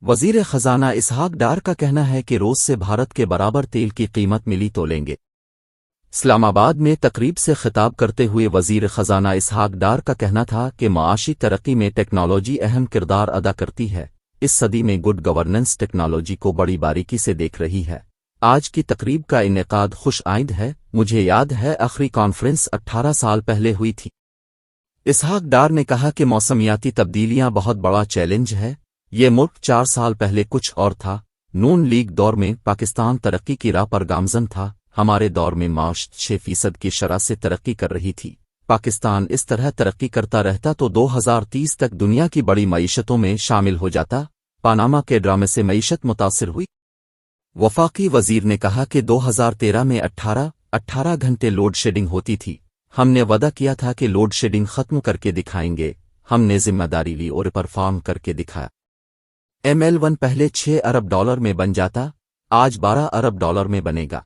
وزیر خزانہ اسحاق ڈار کا کہنا ہے کہ روز سے بھارت کے برابر تیل کی قیمت ملی تو لیں گے۔ اسلام آباد میں تقریب سے خطاب کرتے ہوئے وزیر خزانہ اسحاق ڈار کا کہنا تھا کہ معاشی ترقی میں ٹیکنالوجی اہم کردار ادا کرتی ہے۔ اس صدی میں گڈ گورننس ٹیکنالوجی کو بڑی باریکی سے دیکھ رہی ہے۔ آج کی تقریب کا انعقاد خوش آئند ہے۔ مجھے یاد ہے آخری کانفرنس 18 سال پہلے ہوئی تھی۔ اسحاق ڈار نے کہا کہ موسمیاتی تبدیلیاں بہت بڑا چیلنج ہے۔ یہ ملک 4 سال پہلے کچھ اور تھا۔ نون لیگ دور میں پاکستان ترقی کی راہ پر گامزن تھا۔ ہمارے دور میں معاشت 6% کی شرح سے ترقی کر رہی تھی۔ پاکستان اس طرح ترقی کرتا رہتا تو 2030 تک دنیا کی بڑی معیشتوں میں شامل ہو جاتا۔ پاناما کے ڈرامے سے معیشت متاثر ہوئی۔ وفاقی وزیر نے کہا کہ 2013 میں 18 گھنٹے لوڈ شیڈنگ ہوتی تھی۔ ہم نے وعدہ کیا تھا کہ لوڈ شیڈنگ ختم کر کے دکھائیں گے۔ ہم نے ذمہ داری لی اور پرفارم کر کے دکھایا۔ ML1 پہلے $6 ارب میں بن جاتا، آج $12 ارب میں بنے گا۔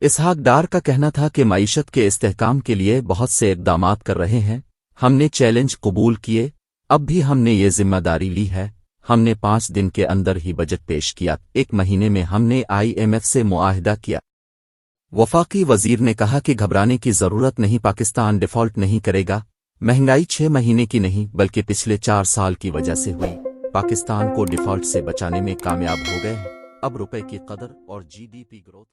اسحاق ڈار کا کہنا تھا کہ معیشت کے استحکام کے لیے بہت سے اقدامات کر رہے ہیں۔ ہم نے چیلنج قبول کیے، اب بھی ہم نے یہ ذمہ داری لی ہے۔ ہم نے 5 دن کے اندر ہی بجٹ پیش کیا، 1 مہینے میں ہم نے IMF سے معاہدہ کیا۔ وفاقی وزیر نے کہا کہ گھبرانے کی ضرورت نہیں، پاکستان ڈیفالٹ نہیں کرے گا۔ مہنگائی 6 مہینے کی نہیں بلکہ پچھلے 4 سال کی وجہ سے ہوئی۔ پاکستان کو ڈیفالٹ سے بچانے میں کامیاب ہو گئے ہیں۔ اب روپے کی قدر اور GDP گروتھ